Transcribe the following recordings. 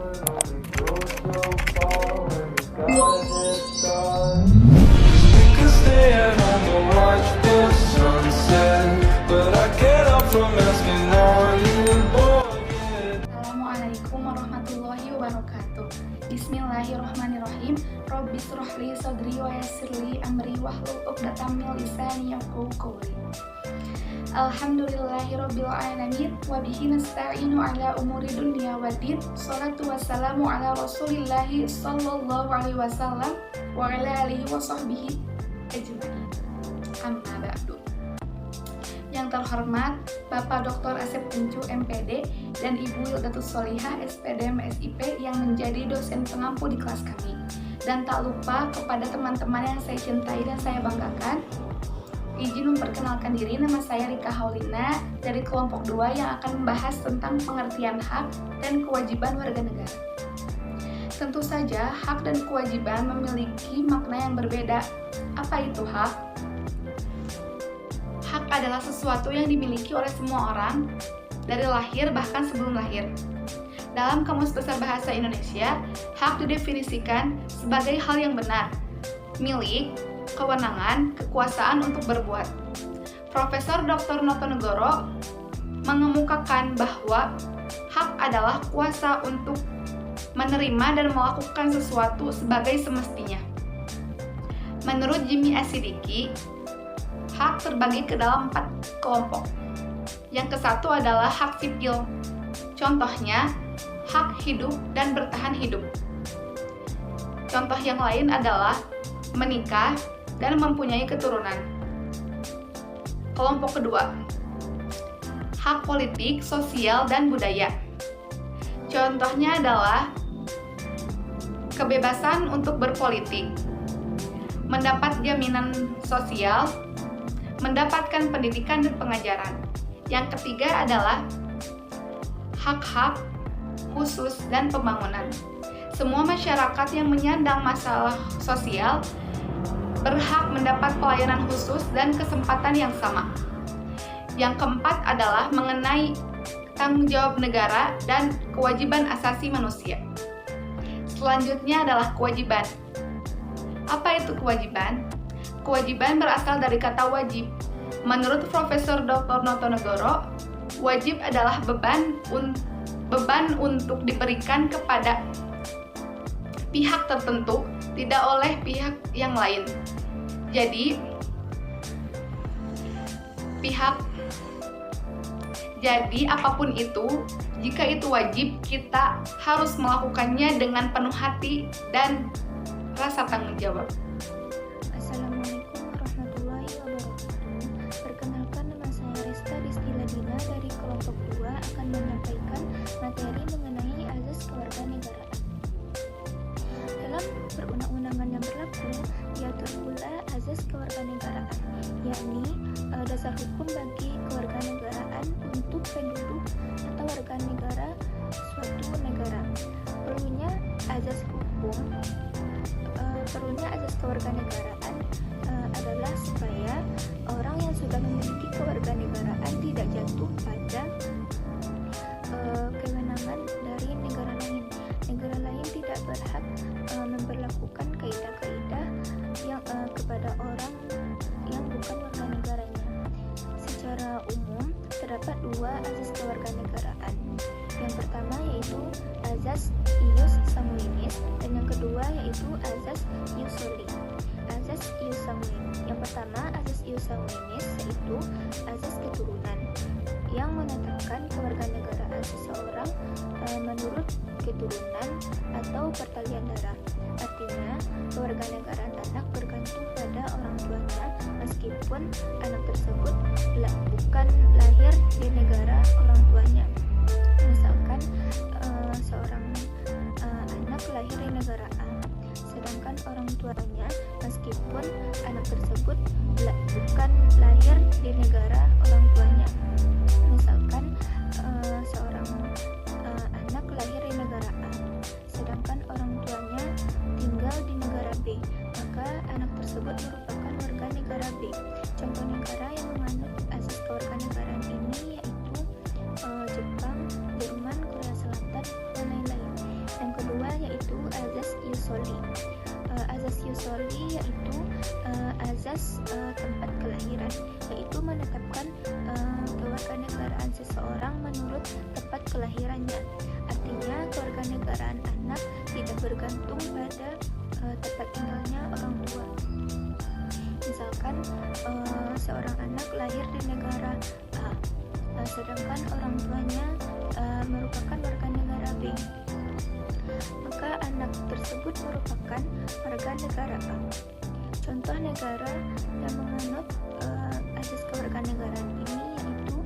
Assalamualaikum warahmatullahi wabarakatuh. Bismillahirrahmanirrahim. Rabbi shrahli sadri wa yassirli amri wahlul 'uqdatam min lisani yafqahu qawli. Alhamdulillahirabbil alamin wa bihi nasta'inu ala umuri dunya waddin. Shalatu wassalamu ala Rasulillahi sallallahu alaihi wasallam wa ala alihi wa sahbihi ajma'in. Amma ba'du. Yang terhormat Bapak Dr. Asep Tencu MPD dan Ibu Hildatus Solihah SPD MSIP yang menjadi dosen pengampu di kelas kami. Dan tak lupa kepada teman-teman yang saya cintai dan saya banggakan, izin memperkenalkan diri, nama saya Rika Haulina dari kelompok 2 yang akan membahas tentang pengertian hak dan kewajiban warga negara. Tentu saja hak dan kewajiban memiliki makna yang berbeda. Apa itu hak? Hak adalah sesuatu yang dimiliki oleh semua orang dari lahir bahkan sebelum lahir. Dalam Kamus Besar Bahasa Indonesia, hak didefinisikan sebagai hal yang benar, milik, kewenangan, kekuasaan untuk berbuat. Profesor Dr. Notonegoro mengemukakan bahwa hak adalah kuasa untuk menerima dan melakukan sesuatu sebagai semestinya. Menurut Jimmy Asidiki, hak terbagi ke dalam 4 kelompok. Yang ke-1 adalah hak sipil. Contohnya, hak hidup dan bertahan hidup. Contoh yang lain adalah menikah dan mempunyai keturunan. Kelompok kedua, hak politik, sosial, dan budaya. Contohnya adalah kebebasan untuk berpolitik, mendapat jaminan sosial, mendapatkan pendidikan dan pengajaran. Yang ketiga adalah hak-hak khusus dan pembangunan. Semua masyarakat yang menyandang masalah sosial berhak mendapat pelayanan khusus dan kesempatan yang sama. Yang keempat adalah mengenai tanggung jawab negara dan kewajiban asasi manusia. Selanjutnya adalah kewajiban. Apa itu kewajiban? Kewajiban berasal dari kata wajib. Menurut Profesor Dr. Notonegoro, wajib adalah beban untuk diberikan kepada pihak tertentu, tidak oleh pihak yang lain. Jadi apapun itu, jika itu wajib, kita harus melakukannya dengan penuh hati dan rasa tanggung jawab. Assalamualaikum warahmatullahi wabarakatuh. Perkenalkan, nama saya Resta Rizky Ladina dari kelompok 2 akan menyampaikan materi mengenai azas kewarganegaraan. Dalam perundang-undangan yang berlaku, diatur pula azas kewarganegaraan, yakni dasar hukum bagi kewarganegaraan untuk penduduk atau warga negara suatu negara. Perlunya azas kewarganegaraan adalah supaya orang yang sudah memiliki kewarganegaraan tidak jatuh pada kewenangan dari negara lain. Negara lain tidak berhak memberlakukan kaidah-kaidah yang kepada orang yang bukan warga negaranya. Secara umum terdapat 2 azas kewarganegaraan. Yang pertama yaitu azas ius sanguinis dan yang kedua yaitu azas ius soli. Azas ius sanguinis. Yang pertama, azas ius sanguinis yaitu azas keturunan yang menetapkan kewarganegaraan seseorang menurut keturunan atau pertalian darah. Artinya, kewarganegaraan anak bergantung pada orang tuanya meskipun anak tersebut bukan lahir di negara orang tuanya. Misalkan seorang anak lahir di negara A, sedangkan orang tuanya meskipun anak tersebut bukan lahir di negara orang tuanya. Misalkan seorang anak lahir di negara A, sedangkan orang tuanya tinggal di negara B, maka anak tersebut merupakan warga negara B. Contoh negara yang menganut azas kewarganegaraan ini yaitu Jepang, Jerman, Korea Selatan, dan lain-lain. Dan tempat tinggalnya orang tua. Misalkan seorang anak lahir di negara A, sedangkan orang tuanya merupakan warga negara B, maka anak tersebut merupakan warga negara A. Contoh negara yang menganut asas kewarganegaraan ini yaitu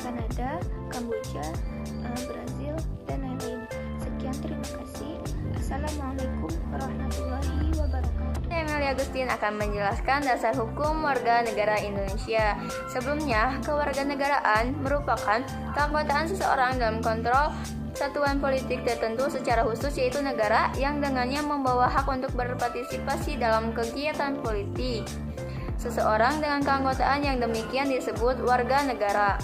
Kanada, Kamboja, Brazil, dan lain-lain. Sekian, terima kasih. Assalamualaikum warahmatullahi wabarakatuh. Emilia Agustin akan menjelaskan dasar hukum warga negara Indonesia. Sebelumnya, kewarganegaraan merupakan keanggotaan seseorang dalam kontrol satuan politik tertentu secara khusus, yaitu negara, yang dengannya membawa hak untuk berpartisipasi dalam kegiatan politik. Seseorang dengan keanggotaan yang demikian disebut warga negara.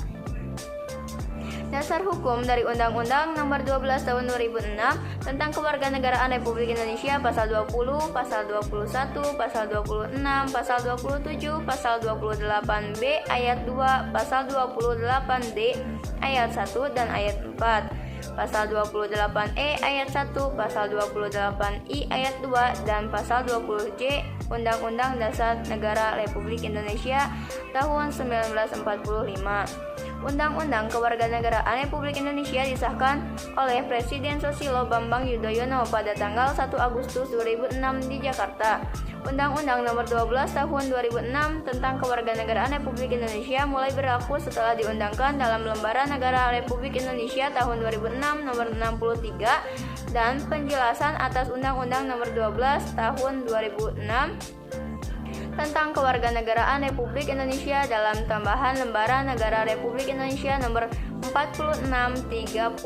Dasar hukum dari Undang-Undang Nomor 12 Tahun 2006 tentang Kewarganegaraan Republik Indonesia, pasal 20, pasal 21, pasal 26, pasal 27, pasal 28B ayat 2, pasal 28D ayat 1 dan ayat 4. Pasal 28E ayat 1, pasal 28I ayat 2, dan pasal 20J Undang-Undang Dasar Negara Republik Indonesia tahun 1945. Undang-Undang Kewarganegaraan Republik Indonesia disahkan oleh Presiden Susilo Bambang Yudhoyono pada tanggal 1 Agustus 2006 di Jakarta. Undang-Undang Nomor 12 Tahun 2006 tentang Kewarganegaraan Republik Indonesia mulai berlaku setelah diundangkan dalam Lembaran Negara Republik Indonesia tahun 2006 Nomor 63 dan penjelasan atas Undang-Undang Nomor 12 Tahun 2006 tentang Kewarganegaraan Republik Indonesia dalam tambahan Lembaran Negara Republik Indonesia nomor 4634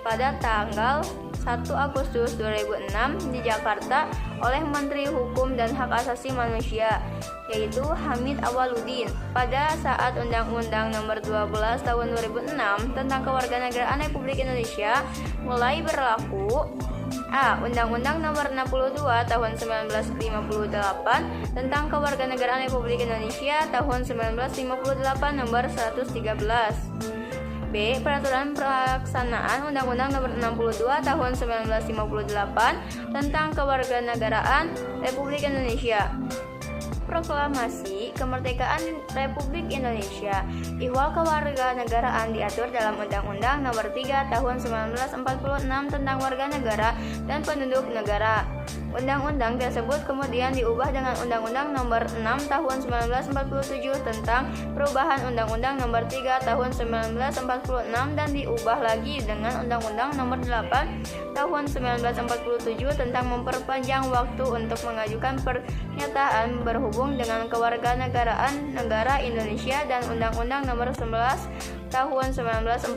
pada tanggal 1 Agustus 2006 di Jakarta oleh Menteri Hukum dan Hak Asasi Manusia, yaitu Hamid Awaludin. Pada saat Undang-Undang Nomor 12 Tahun 2006 tentang Kewarganegaraan Republik Indonesia mulai berlaku, Undang-Undang Nomor 62 Tahun 1958 tentang Kewarganegaraan Republik Indonesia tahun 1958 Nomor 113. B. Peraturan Pelaksanaan Undang-Undang Nomor 62 Tahun 1958 tentang Kewarganegaraan Republik Indonesia. Proklamasi Kemerdekaan Republik Indonesia. Ihwal kewarganegaraan diatur dalam Undang-Undang Nomor 3 Tahun 1946 tentang warga negara dan penduduk negara. Undang-undang tersebut kemudian diubah dengan Undang-Undang Nomor 6 Tahun 1947 tentang perubahan Undang-Undang Nomor 3 Tahun 1946 dan diubah lagi dengan Undang-Undang Nomor 8 Tahun 1947 tentang memperpanjang waktu untuk mengajukan pernyataan berhubung dengan kewarganegaraan negara Indonesia dan Undang-Undang Nomor 11 Tahun 1948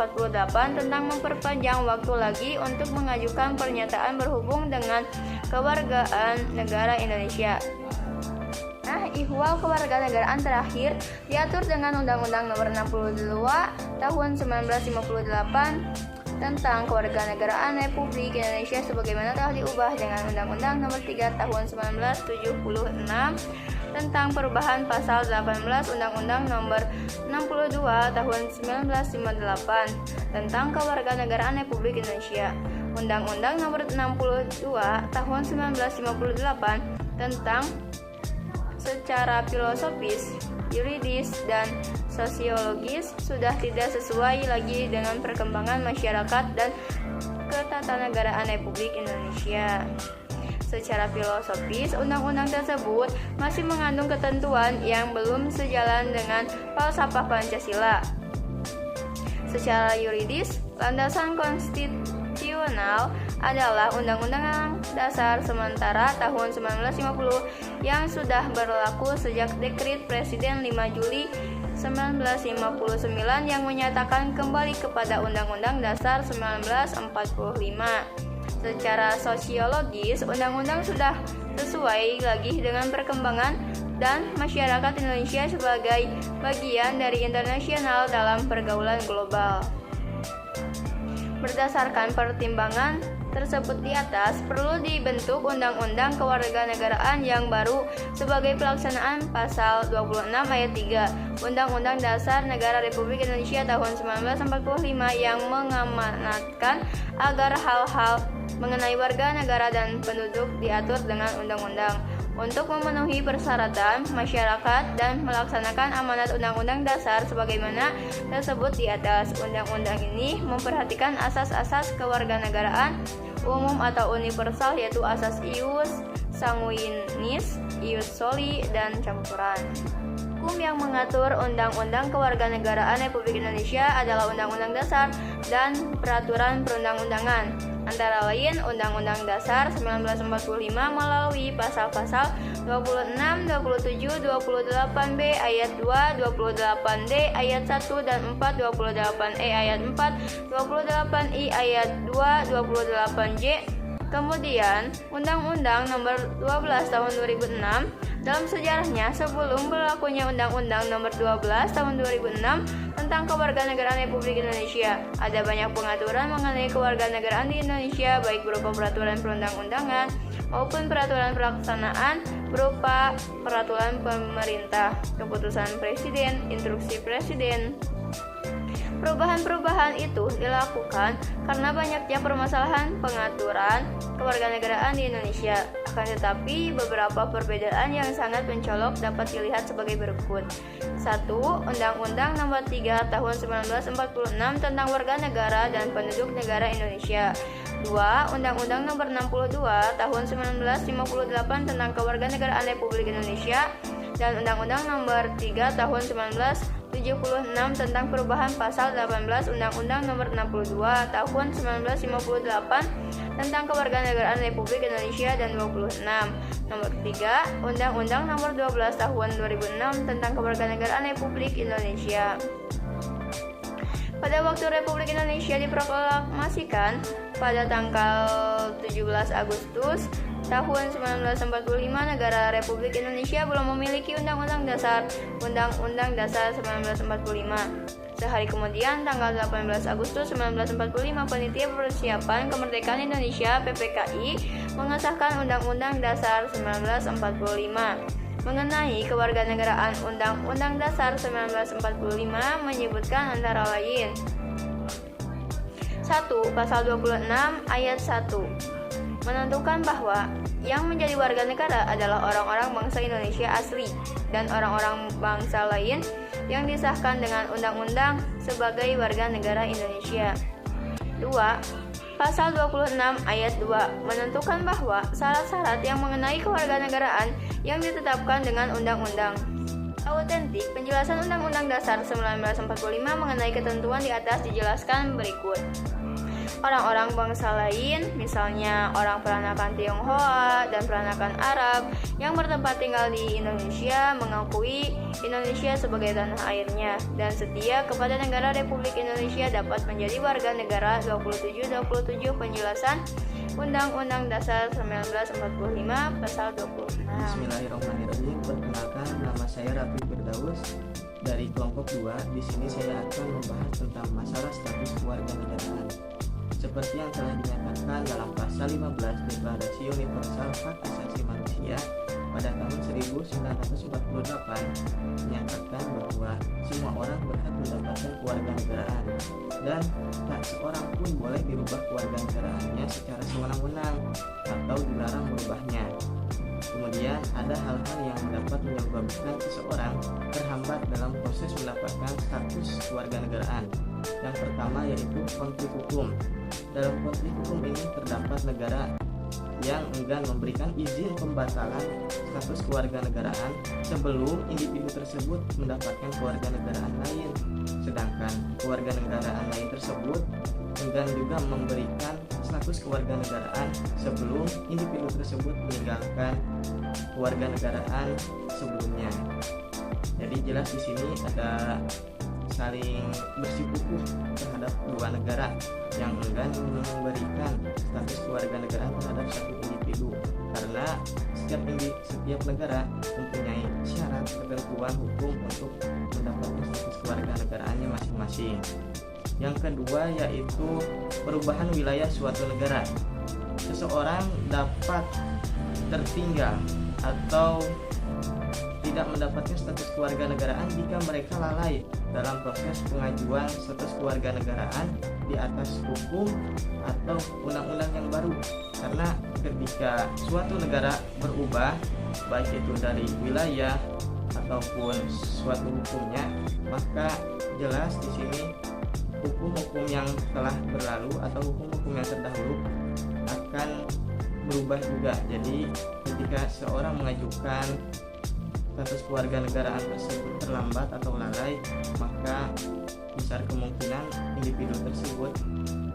tentang memperpanjang waktu lagi untuk mengajukan pernyataan berhubung dengan kewargaan negara Indonesia. Ihwal kewarganegaraan terakhir diatur dengan Undang-Undang Nomor 62 Tahun 1958 tentang Kewarganegaraan Republik Indonesia sebagaimana telah diubah dengan Undang-Undang Nomor 3 Tahun 1976 tentang perubahan pasal 18 Undang-Undang Nomor 62 Tahun 1958 tentang Kewarganegaraan Republik Indonesia. Undang-Undang Nomor 62 Tahun 1958 tentang secara filosofis, yuridis, dan sosiologis sudah tidak sesuai lagi dengan perkembangan masyarakat dan ketatanegaraan Republik Indonesia. Secara filosofis, undang-undang tersebut masih mengandung ketentuan yang belum sejalan dengan falsafah Pancasila. Secara yuridis, landasan konstitusional adalah Undang-Undang Dasar Sementara tahun 1950 yang sudah berlaku sejak Dekret Presiden 5 Juli 1959 yang menyatakan kembali kepada Undang-Undang Dasar 1945. Secara sosiologis, undang-undang sudah sesuai lagi dengan perkembangan dan masyarakat Indonesia sebagai bagian dari internasional dalam pergaulan global. Berdasarkan pertimbangan tersebut di atas, perlu dibentuk Undang-Undang Kewarganegaraan yang baru sebagai pelaksanaan pasal 26 ayat 3 Undang-Undang Dasar Negara Republik Indonesia tahun 1945 yang mengamanatkan agar hal-hal mengenai warga negara dan penduduk diatur dengan undang-undang. Untuk memenuhi persyaratan masyarakat dan melaksanakan amanat Undang-Undang Dasar sebagaimana tersebut di atas, undang-undang ini memperhatikan asas-asas kewarganegaraan umum atau universal, yaitu asas ius sanguinis, ius soli, dan campuran. Hukum yang mengatur Undang-Undang Kewarganegaraan Republik Indonesia adalah Undang-Undang Dasar dan peraturan perundang-undangan, antara lain Undang-Undang Dasar 1945 melalui pasal-pasal 26, 27, 28B ayat 2, 28D ayat 1 dan 4, 28E ayat 4, 28I ayat 2, 28J. Kemudian, Undang-Undang Nomor 12 Tahun 2006 dalam sejarahnya sebelum berlakunya Undang-Undang Nomor 12 Tahun 2006 tentang Kewarganegaraan Republik Indonesia, ada banyak pengaturan mengenai kewarganegaraan di Indonesia, baik berupa peraturan perundang-undangan maupun peraturan pelaksanaan berupa peraturan pemerintah, keputusan presiden, instruksi presiden. Perubahan-perubahan itu dilakukan karena banyaknya permasalahan pengaturan kewarganegaraan di Indonesia. Akan tetapi, beberapa perbedaan yang sangat mencolok dapat dilihat sebagai berikut. 1. Undang-Undang Nomor 3 Tahun 1946 tentang Warga Negara dan Penduduk Negara Indonesia. 2. Undang-Undang Nomor 62 Tahun 1958 tentang Kewarganegaraan Republik Indonesia dan Undang-Undang Nomor 3 Tahun 1976 tentang perubahan pasal 18 Undang-Undang Nomor 62 Tahun 1958 tentang Kewarganegaraan Republik Indonesia dan 26. Nomor 3, Undang-Undang Nomor 12 Tahun 2006 tentang Kewarganegaraan Republik Indonesia. Pada waktu Republik Indonesia diproklamasikan pada tanggal 17 Agustus tahun 1945, negara Republik Indonesia belum memiliki Undang-Undang Dasar 1945. Sehari kemudian, tanggal 18 Agustus 1945, Panitia Persiapan Kemerdekaan Indonesia (PPKI) mengesahkan Undang-Undang Dasar 1945 mengenai kewarganegaraan. Undang-Undang Dasar 1945 menyebutkan antara lain 1. Pasal 26 ayat 1 menentukan bahwa yang menjadi warga negara adalah orang-orang bangsa Indonesia asli dan orang-orang bangsa lain yang disahkan dengan undang-undang sebagai warga negara Indonesia. 2. Pasal 26 ayat 2 menentukan bahwa syarat-syarat yang mengenai kewarganegaraan yang ditetapkan dengan undang-undang. Autentik penjelasan Undang-Undang Dasar 1945 mengenai ketentuan di atas dijelaskan berikut. Orang-orang bangsa lain, misalnya orang peranakan Tionghoa dan peranakan Arab yang bertempat tinggal di Indonesia, mengakui Indonesia sebagai tanah airnya dan setia kepada negara Republik Indonesia dapat menjadi warga negara. 27 penjelasan Undang-Undang Dasar 1945 Pasal 26. Bismillahirrahmanirrahim. Perkenalkan, nama saya Rafi Firdaus dari kelompok 2. Di sini saya akan membahas tentang masalah status kewarganegaraan. Seperti yang telah dinyatakan dalam pasal 15 Deklarasi Universal Hak Asasi Manusia pada tahun 1948 menyatakan bahwa semua orang berhak mendapatkan kewarganegaraan dan tak seorang pun boleh dirubah kewarganegaraannya secara sewenang-wenang atau dilarang merubahnya. Kemudian ada hal-hal yang dapat menyebabkan seseorang terhambat dalam proses mendapatkan status kewarganegaraan. Yang pertama yaitu konflik hukum. Dalam konflik hukum ini terdapat negara yang enggan memberikan izin pembatalan status kewarganegaraan sebelum individu tersebut mendapatkan kewarganegaraan lain, sedangkan kewarganegaraan lain tersebut enggan juga memberikan status kewarganegaraan sebelum individu tersebut meninggalkan kewarganegaraan sebelumnya. Jadi jelas di sini ada saling bersikukuh terhadap dua negara yang enggan memberikan status kewarganegaraan terhadap satu individu, karena setiap negara mempunyai syarat ketentuan hukum untuk mendapatkan status kewarganegaraannya masing-masing. Yang kedua yaitu perubahan wilayah suatu negara. Seseorang dapat tertinggal atau tidak mendapatkan status kewarganegaraan jika mereka lalai dalam proses pengajuan status kewarganegaraan di atas hukum atau undang-undang yang baru. Karena ketika suatu negara berubah, baik itu dari wilayah ataupun suatu hukumnya, maka jelas di sini hukum-hukum yang telah berlalu atau hukum-hukum yang terdahulu akan berubah juga. Jadi ketika seorang mengajukan status kewarganegaraan tersebut terlambat atau lalai, maka besar kemungkinan individu tersebut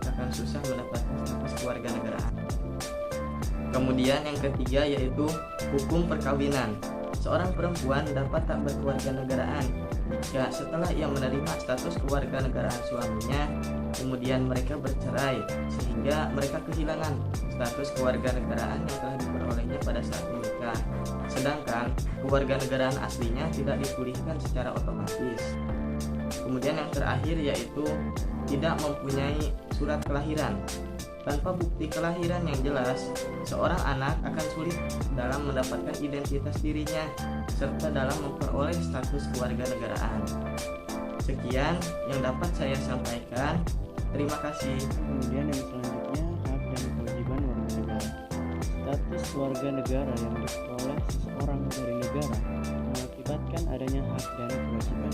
akan susah mendapatkan status kewarganegaraan. Kemudian yang ketiga yaitu hukum perkawinan. Seorang perempuan dapat tak berkewarganegaraan jika setelah ia menerima status kewarganegaraan suaminya, kemudian mereka bercerai sehingga mereka kehilangan status kewarganegaraan yang telah diperolehnya pada saat menikah. Sedangkan kewarganegaraan aslinya tidak dipulihkan secara otomatis. Kemudian yang terakhir yaitu tidak mempunyai surat kelahiran. Tanpa bukti kelahiran yang jelas, seorang anak akan sulit dalam mendapatkan identitas dirinya serta dalam memperoleh status kewarganegaraan. Sekian yang dapat saya sampaikan. Terima kasih. Kemudian yang selanjutnya, hak dan kewajiban warga negara. Status warga negara yang diperoleh seseorang dari negara mengakibatkan adanya hak dan kewajiban.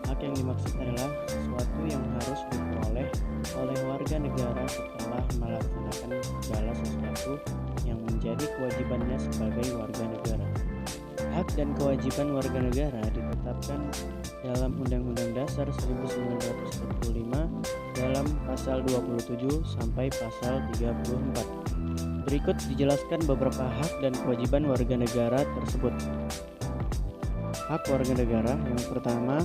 Hak yang dimaksud adalah sesuatu yang harus diperoleh oleh warga negara setelah melaksanakan segala sesuatu yang menjadi kewajibannya sebagai warga negara. Hak dan kewajiban warga negara ditetapkan dalam Undang-Undang Dasar 1945 dalam pasal 27 sampai pasal 34. Berikut dijelaskan beberapa hak dan kewajiban warga negara tersebut. Hak warga negara yang pertama,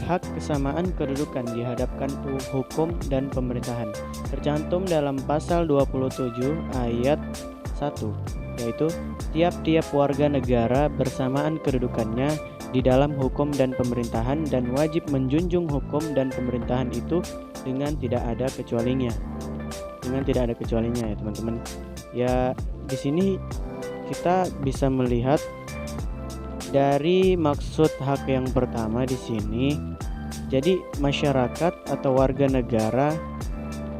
hak kesamaan kedudukan di hadapan hukum dan pemerintahan tercantum dalam pasal 27 ayat 1, yaitu tiap-tiap warga negara bersamaan kedudukannya di dalam hukum dan pemerintahan dan wajib menjunjung hukum dan pemerintahan itu dengan tidak ada kecualinya. Ya, teman-teman. Ya, di sini kita bisa melihat dari maksud hak yang pertama di sini. Jadi masyarakat atau warga negara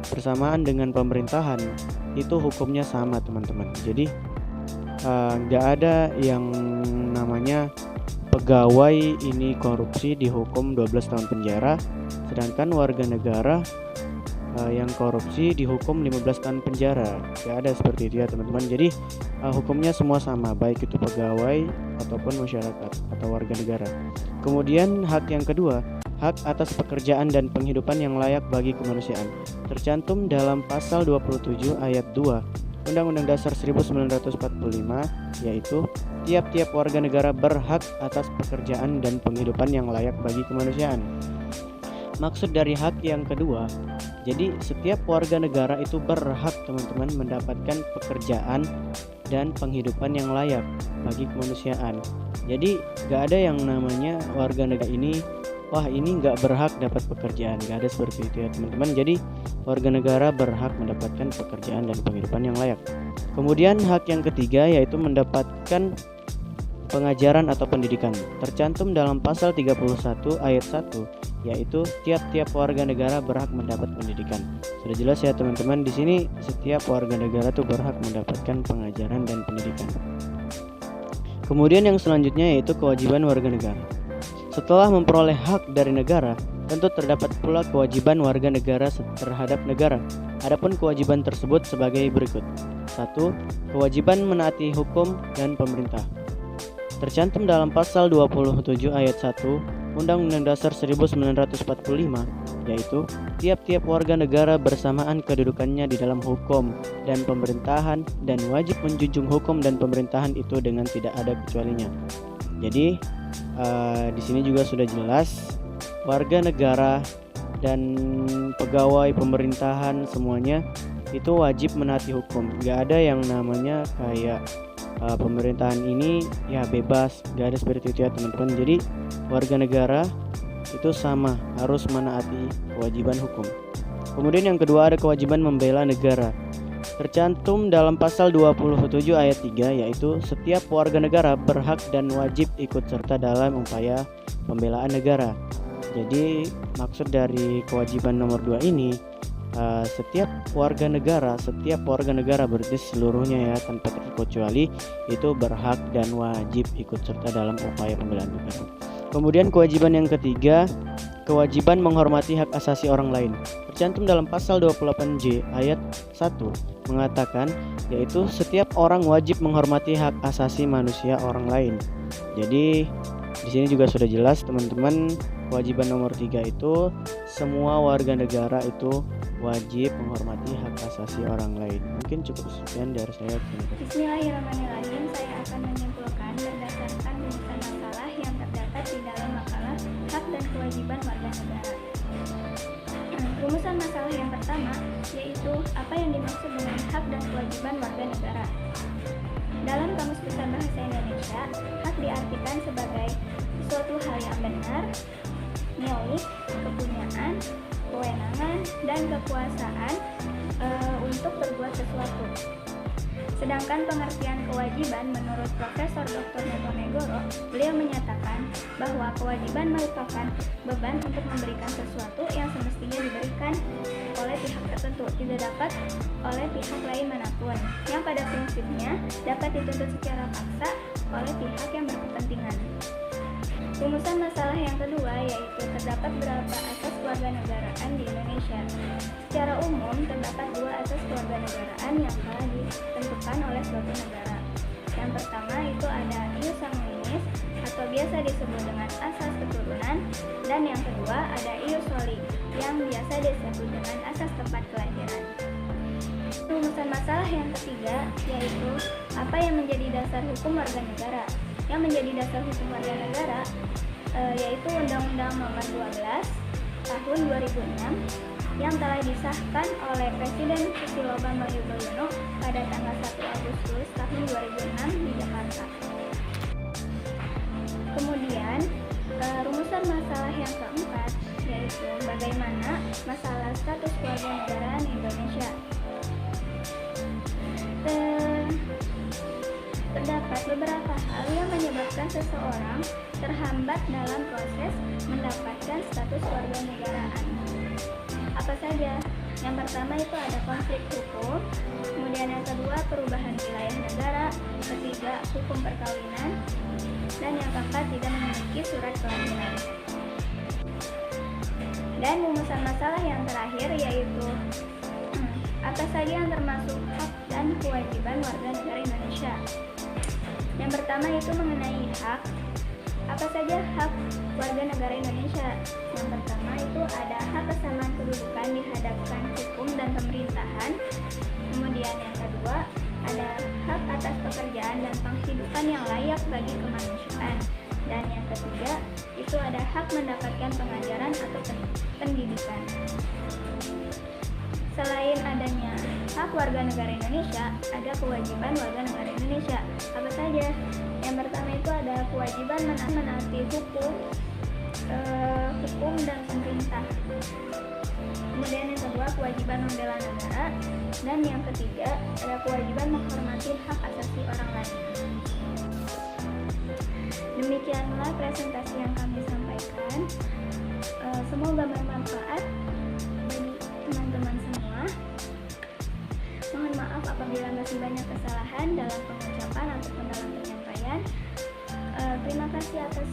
bersamaan dengan pemerintahan itu hukumnya sama, teman-teman. Jadi nggak ada yang namanya pegawai ini korupsi dihukum 12 tahun penjara, sedangkan warga negara yang korupsi dihukum 15 tahun penjara. Nggak ada seperti itu ya, teman-teman. Jadi hukumnya semua sama, baik itu pegawai ataupun masyarakat atau warga negara. Kemudian hak yang kedua, hak atas pekerjaan dan penghidupan yang layak bagi kemanusiaan tercantum dalam pasal 27 ayat 2 Undang-Undang Dasar 1945, yaitu tiap-tiap warga negara berhak atas pekerjaan dan penghidupan yang layak bagi kemanusiaan. Maksud dari hak yang kedua, jadi setiap warga negara itu berhak, teman-teman, mendapatkan pekerjaan dan penghidupan yang layak bagi kemanusiaan. Jadi gak ada yang namanya warga negara ini, wah ini gak berhak dapat pekerjaan. Gak ada seperti itu ya, teman-teman. Jadi warga negara berhak mendapatkan pekerjaan dan penghidupan yang layak. Kemudian hak yang ketiga yaitu mendapatkan pengajaran atau pendidikan tercantum dalam pasal 31 ayat 1, yaitu tiap-tiap warga negara berhak mendapat pendidikan. Sudah jelas ya, teman-teman. Di sini setiap warga negara tuh berhak mendapatkan pengajaran dan pendidikan. Kemudian yang selanjutnya yaitu kewajiban warga negara. Setelah memperoleh hak dari negara, tentu terdapat pula kewajiban warga negara terhadap negara. Adapun kewajiban tersebut sebagai berikut. 1. Kewajiban menaati hukum dan pemerintah. Tercantum dalam pasal 27 ayat 1 Undang-Undang Dasar 1945, yaitu tiap-tiap warga negara bersamaan kedudukannya di dalam hukum dan pemerintahan dan wajib menjunjung hukum dan pemerintahan itu dengan tidak ada kecualinya. Jadi di sini juga sudah jelas warga negara dan pegawai pemerintahan semuanya itu wajib menaati hukum. Gak ada yang namanya kayak pemerintahan ini ya bebas, gak ada seperti itu ya, teman-teman. Jadi warga negara itu sama, harus menaati kewajiban hukum. Kemudian yang kedua ada kewajiban membela negara. Tercantum dalam pasal 27 ayat 3, yaitu setiap warga negara berhak dan wajib ikut serta dalam upaya pembelaan negara. Jadi maksud dari kewajiban nomor 2 ini, setiap warga negara berarti seluruhnya ya tanpa terkecuali itu berhak dan wajib ikut serta dalam upaya pembelaan negara. Kemudian kewajiban yang ketiga, kewajiban menghormati hak asasi orang lain. Tercantum dalam pasal 28J ayat 1 mengatakan, yaitu setiap orang wajib menghormati hak asasi manusia orang lain. Jadi di sini juga sudah jelas teman-teman, kewajiban nomor 3 itu semua warga negara itu wajib menghormati hak asasi orang lain. Mungkin cukup sekian dari saya. Bismillahirrahmanirrahim. Saya akan menyimpulkan berdasarkan rumusan masalah yang terdapat di dalam makalah Hak dan Kewajiban Warga Negara. Rumusan masalah yang pertama yaitu apa yang dimaksud dengan hak dan kewajiban warga negara. Dalam Kamus Besar Bahasa Indonesia, hak diartikan sebagai suatu hal yang benar, milik, kepunyaan, kewenangan, dan kekuasaan untuk berbuat sesuatu. Sedangkan pengertian kewajiban menurut Profesor Dr. Notonegoro, beliau menyatakan bahwa kewajiban merupakan beban untuk memberikan sesuatu yang semestinya diberikan oleh pihak tertentu, tidak dapat oleh pihak lain manapun, yang pada prinsipnya dapat dituntut secara paksa oleh pihak yang berkepentingan. Rumusan masalah yang kedua yaitu terdapat berapa asas kewarganegaraan di Indonesia. Secara umum terdapat 2 asas kewarganegaraan yang telah ditentukan oleh suatu negara. Yang pertama itu ada ius sanguinis atau biasa disebut dengan asas keturunan, dan yang kedua ada ius soli yang biasa disebut dengan asas tempat kelahiran. Rumusan masalah yang ketiga yaitu apa yang menjadi dasar hukum warga negara. Yang menjadi dasar hukum warga negara yaitu Undang-Undang Nomor 12 Tahun 2006 yang telah disahkan oleh Presiden Susilo Bambang Yudhoyono pada tanggal 1 Agustus tahun 2006 di Jakarta. Kemudian rumusan masalah yang keempat yaitu bagaimana masalah status kewarganegaraan Indonesia. Terdapat beberapa hal yang menyebabkan seseorang terhambat dalam proses mendapatkan status kewarganegaraan. Apa saja? Yang pertama itu ada konflik hukum, kemudian yang kedua perubahan wilayah negara, ketiga hukum perkawinan, dan yang keempat tidak memiliki surat kelahiran. Dan rumusan masalah yang terakhir yaitu apa saja yang termasuk hak dan kewajiban warga negara Indonesia. Yang pertama itu mengenai hak. Apa saja hak warga negara Indonesia? Yang pertama itu ada hak kesamaan kedudukan di hadapan hukum dan pemerintahan. Kemudian yang kedua ada hak atas pekerjaan dan penghidupan yang layak bagi kemanusiaan. Dan yang ketiga itu ada hak mendapatkan pengajaran atau pendidikan. Selain adanya hak warga negara Indonesia, ada kewajiban warga negara Indonesia. Apa saja? Yang pertama itu ada kewajiban menaati hukum dan pemerintah. Kemudian yang kedua kewajiban membela negara, dan yang ketiga ada kewajiban menghormati hak asasi orang lain. Demikianlah presentasi yang kami sampaikan. Semoga bermanfaat bagi teman-teman semua. Mohon maaf apabila masih banyak kesalahan dalam pengucapan ataupun dalam penyampaian. Terima kasih atas